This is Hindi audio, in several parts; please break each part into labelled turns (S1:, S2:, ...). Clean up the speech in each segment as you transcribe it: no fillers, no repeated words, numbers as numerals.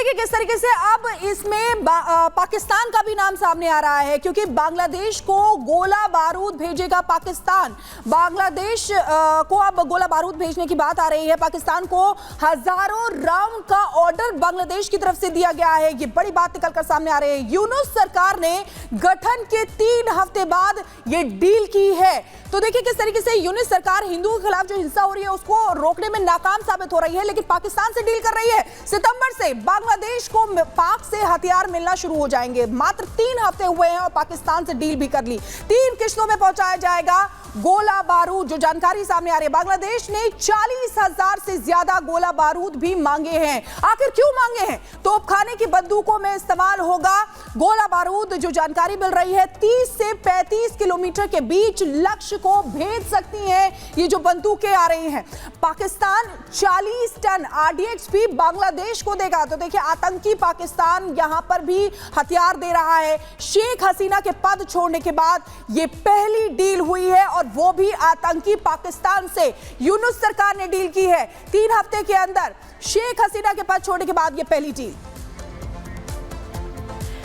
S1: देखिए किस तरीके से अब इसमें पाकिस्तान का भी नाम सामने आ रहा है, क्योंकि बांग्लादेश को गोला बारूद भेजेगा पाकिस्तान। बांग्लादेश को अब गोला बारूद भेजने की बात आ रही है। पाकिस्तान को हजारों राउंड का ऑर्डर बांग्लादेश की तरफ से दिया गया है। ये बड़ी बात निकलकर सामने आ रही है। यूनुस सरकार ने गठन के 3 हफ्ते बाद ये डील की है। तो देखिए किस तरीके से यूनुस सरकार हिंदुओं के खिलाफ जो हिंसा हो रही है उसको रोकने में नाकाम साबित हो रही है, लेकिन पाकिस्तान से डील कर रही है। सितंबर से बांग्लादेश को पाक से हथियार मिलना शुरू हो जाएंगे। मात्र 3 हफ्ते हुए हैं और पाकिस्तान से डील भी कर ली। 3 किश्तों में पहुंचाया जाएगा गोला बारूद। जो जानकारी सामने आ रही है, बांग्लादेश ने 40,000 से ज्यादा गोला बारूद भी मांगे हैं। आखिर क्यों मांगे हैं? तोपखाने की बंदूकों में इस्तेमाल होगा गोला बारूद। जो जानकारी मिल रही है 30 से 35 किलोमीटर के बीच लक्ष्य को भेद सकती हैं ये जो बंदूकें आ रही हैं। पाकिस्तान 40 टन आरडीएक्स भी बांग्लादेश को देगा। तो देखिए आतंकी पाकिस्तान यहां पर भी हथियार दे रहा है। शेख हसीना के पद छोड़ने के बाद ये पहली डील हुई है और वो भी आतंकी पाकिस्तान से। यूनुस सरकार ने डील की है 3 हफ्ते के अंदर। शेख हसीना के पद छोड़ने के बाद ये पहली डील।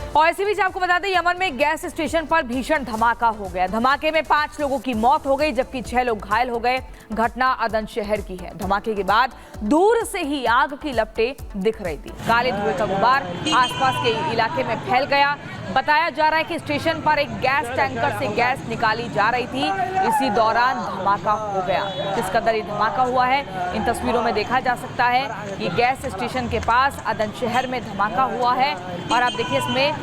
S2: और इसी बीच आपको बता दें, यमन में गैस स्टेशन पर भीषण धमाका हो गया। धमाके में 5 लोगों की मौत हो गई जबकि 6 लोग घायल हो गए। घटना अदन शहर की है। धमाके के बाद दूर से ही आग की लपटें दिख रही थी। काले धुएं का गुबार आसपास के इलाके में फैल गया। बताया जा रहा है कि स्टेशन पर एक गैस टैंकर से गैस निकाली जा रही थी। इसी दौरान धमाका हो गया। किस कदर ये धमाका हुआ है इन तस्वीरों में देखा जा सकता है। ये गैस स्टेशन के पास अदन शहर में धमाका हुआ है और आप देखिए इसमें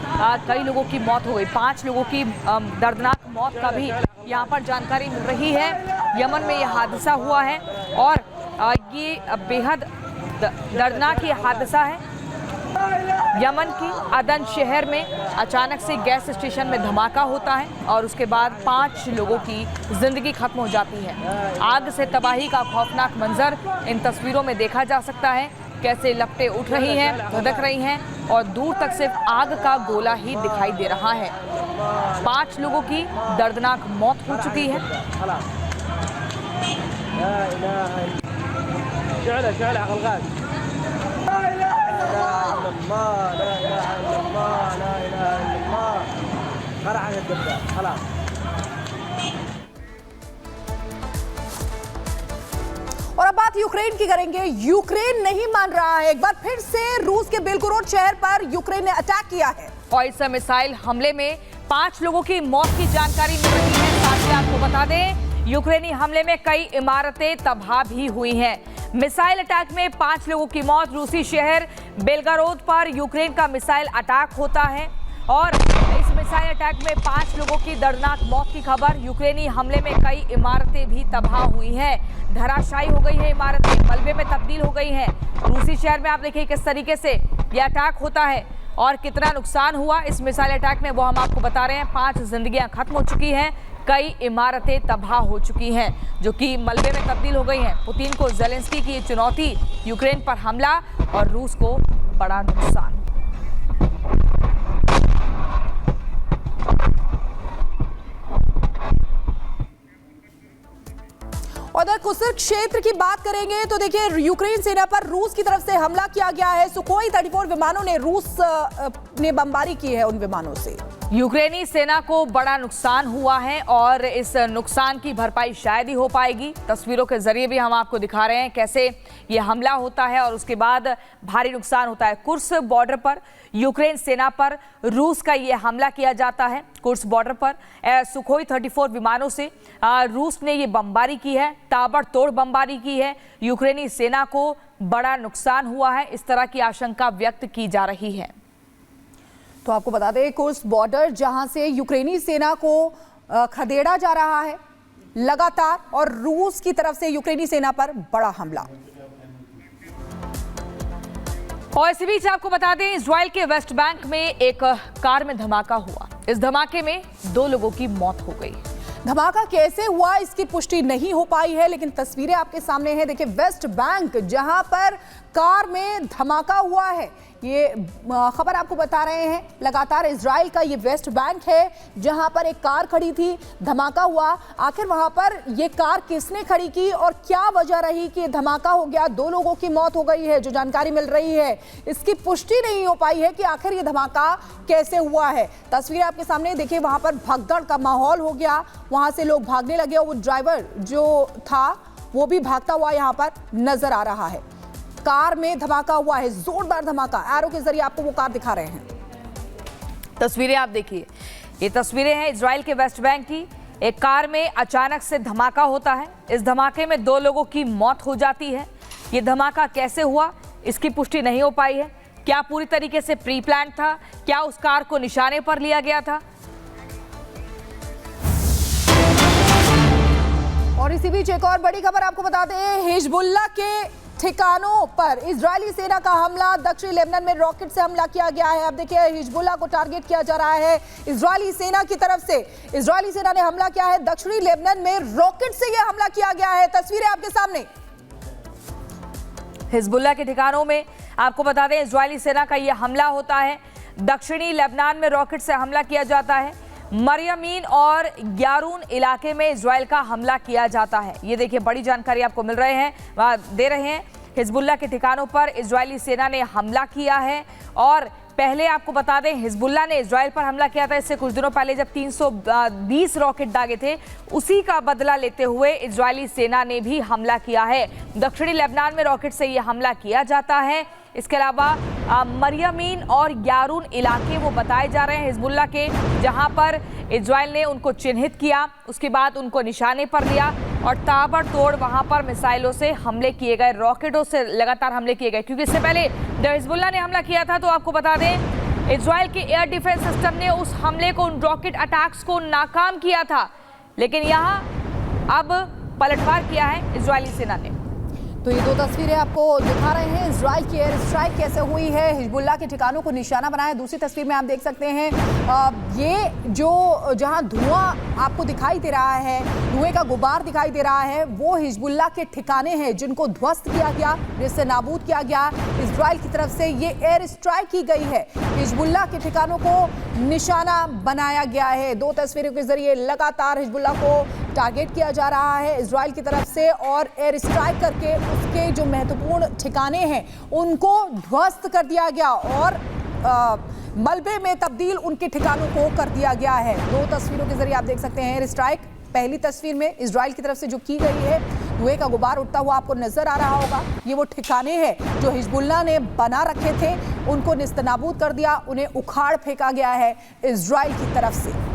S2: कई लोगों की मौत हो गई। 5 लोगों की दर्दनाक मौत का भी यहाँ पर जानकारी मिल रही है। यमन में यह हादसा हुआ है और ये बेहद दर्दनाक ये हादसा है। यमन की अदन शहर में अचानक से गैस स्टेशन में धमाका होता है और उसके बाद 5 लोगों की जिंदगी खत्म हो जाती है। आग से तबाही का खौफनाक मंजर इन तस्वीरों में देखा जा सकता है। कैसे लपटें उठ रही हैं, धधक रही हैं और दूर तक सिर्फ आग का गोला ही दिखाई दे रहा है। 5 लोगों की दर्दनाक मौत हो चुकी है।
S1: और अब बात यूक्रेन की करेंगे। यूक्रेन नहीं मान रहा है। एक बार फिर से रूस के बेलगोरोद शहर पर यूक्रेन ने अटैक किया है
S2: और इस मिसाइल हमले में 5 लोगों की मौत की जानकारी मिल रही है। साथ ही आपको बता दें यूक्रेनी हमले में कई इमारतें तबाह भी हुई हैं। मिसाइल अटैक में 5 लोगों की मौत। रूसी शहर बेलगोरोद पर यूक्रेन का मिसाइल अटैक होता है और इस मिसाइल अटैक में 5 लोगों की दर्दनाक मौत की खबर। यूक्रेनी हमले में कई इमारतें भी तबाह हुई हैं। धराशायी हो गई है इमारतें, मलबे में तब्दील हो गई हैं। रूसी शहर में आप देखिए किस तरीके से यह अटैक होता है और कितना नुकसान हुआ इस मिसाइल अटैक में, वो हम आपको बता रहे हैं। 5 जिंदगियां खत्म हो चुकी हैं, कई इमारतें तबाह हो चुकी हैं जो कि मलबे में तब्दील हो गई हैं। पुतिन को ज़ेलेंस्की की ये चुनौती, यूक्रेन पर हमला और रूस को बड़ा नुकसान।
S1: और कुर्स्क क्षेत्र की बात करेंगे तो देखिए यूक्रेन सेना पर रूस की तरफ से हमला किया गया है। सुखोई 34 विमानों ने रूस ने बमबारी की है उन विमानों से।
S2: यूक्रेनी सेना को बड़ा नुकसान हुआ है और इस नुकसान की भरपाई शायद ही हो पाएगी। तस्वीरों के जरिए भी हम आपको दिखा रहे हैं कैसे ये हमला होता है और उसके बाद भारी नुकसान होता है। कुर्स्क बॉर्डर पर यूक्रेन सेना पर रूस का ये हमला किया जाता है। कुर्स्क बॉर्डर पर सुखोई 34 विमानों से रूस ने ये बमबारी की है, ताबड़तोड़ बमबारी की है। यूक्रेनी सेना को बड़ा नुकसान हुआ है, इस तरह की आशंका व्यक्त की जा रही है।
S1: तो आपको बता दें कुर्स्क बॉर्डर जहां से यूक्रेनी सेना को खदेड़ा जा रहा है लगातार और रूस की तरफ से यूक्रेनी सेना पर बड़ा हमला।
S2: और इसी बीच आपको बता दें इजराइल के वेस्ट बैंक में एक कार में धमाका हुआ। इस धमाके में 2 लोगों की मौत हो गई।
S1: धमाका कैसे हुआ इसकी पुष्टि नहीं हो पाई है, लेकिन तस्वीरें आपके सामने हैं। देखिए, वेस्ट बैंक जहां पर कार में धमाका हुआ है, ये खबर आपको बता रहे हैं लगातार। इजराइल का ये वेस्ट बैंक है जहां पर एक कार खड़ी थी, धमाका हुआ। आखिर वहां पर ये कार किसने खड़ी की और क्या वजह रही कि धमाका हो गया? 2 लोगों की मौत हो गई है जो जानकारी मिल रही है। इसकी पुष्टि नहीं हो पाई है कि आखिर ये धमाका कैसे हुआ है। तस्वीरें आपके सामने देखिए, वहां पर भगदड़ का माहौल हो गया, वहां से लोग भागने लगे और वो ड्राइवर जो था वो भी भागता हुआ यहां पर नजर आ रहा है। कार में धमाका हुआ है, जोरदार धमाका। एरो के जरिए आपको वो कार दिखा रहे हैं।
S2: तस्वीरें आप देखिए, ये तस्वीरें हैं इजराइल के वेस्ट बैंक की। एक कार में अचानक से धमाका होता है। इस धमाके में 2 लोगों की मौत हो जाती है। ये धमाका कैसे हुआ इसकी पुष्टि नहीं हो पाई है। क्या पूरी तरीके से प्री प्लान था? क्या उस कार को निशाने पर लिया गया था?
S1: और इसी बीच एक और बड़ी खबर आपको बता दें, हिजबुल्लाह के ठिकानों पर इजरायली सेना का हमला। दक्षिणी लेबनान में रॉकेट से हमला किया गया है। अब देखिए, हिजबुल्लाह को टारगेट किया जा रहा है इजरायली सेना की तरफ से। इजरायली सेना ने हमला किया है, दक्षिणी लेबनान में रॉकेट से यह हमला किया गया है। तस्वीरें आपके सामने।
S2: हिजबुल्लाह के ठिकानों में आपको बता दें, इजरायली सेना का यह हमला होता है। दक्षिणी लेबनान में रॉकेट से हमला किया जाता है। मरियमीन और यारून इलाके में इजराइल का हमला किया जाता है। ये देखिए, बड़ी जानकारी आपको मिल रहे हैं, दे रहे हैं। हिजबुल्लाह के ठिकानों पर इजरायली सेना ने हमला किया है। और पहले आपको बता दें, हिजबुल्लाह ने इजराइल पर हमला किया था इससे कुछ दिनों पहले, जब 320 रॉकेट दागे थे। उसी का बदला लेते हुए इजरायली सेना ने भी हमला किया है। दक्षिणी लेबनान में रॉकेट से यह हमला किया जाता है। इसके अलावा मरियमीन और यारून इलाके वो बताए जा रहे हैं हिजबुल्लाह के, जहां पर इजराइल ने उनको चिन्हित किया, उसके बाद उनको निशाने पर लिया और ताबड़तोड़ वहां पर मिसाइलों से हमले किए गए, रॉकेटों से लगातार हमले किए गए। क्योंकि इससे पहले जब हिजबुल्लाह ने हमला किया था तो आपको बता दें, इजराइल के एयर डिफेंस सिस्टम ने उस हमले को, उन रॉकेट अटैक्स को नाकाम किया था। लेकिन यहाँ अब पलटवार किया है इजरायली सेना ने।
S1: तो ये 2 तस्वीरें आपको दिखा रहे हैं, इजराइल की एयर स्ट्राइक कैसे हुई है, हिजबुल्लाह के ठिकानों को निशाना बनाया। दूसरी तस्वीर में आप देख सकते हैं, ये जो जहां धुआं आपको दिखाई दे रहा है, धुएं का गुबार दिखाई दे रहा है, वो हिजबुल्लाह के ठिकाने हैं जिनको ध्वस्त किया गया, जिससे नाबूद किया गया। इजराइल की तरफ से ये एयर स्ट्राइक की गई है, हिजबुल्लाह के ठिकानों को निशाना बनाया गया है। 2 तस्वीरों के जरिए लगातार हिजबुल्लाह को टारगेट किया जा रहा है इजराइल की तरफ से, और एयर स्ट्राइक करके उसके जो महत्वपूर्ण ठिकाने हैं उनको ध्वस्त कर दिया गया और मलबे में तब्दील उनके ठिकानों को कर दिया गया है। 2 तस्वीरों के जरिए आप देख सकते हैं एयर स्ट्राइक। पहली तस्वीर में इजराइल की तरफ से जो की गई है, धुएं का गुबार उठता हुआ आपको नजर आ रहा होगा। ये वो ठिकाने हैं जो हिजबुल्लाह ने बना रखे थे, उनको निस्तनाबूद कर दिया, उन्हें उखाड़ फेंका गया है इजराइल की तरफ से।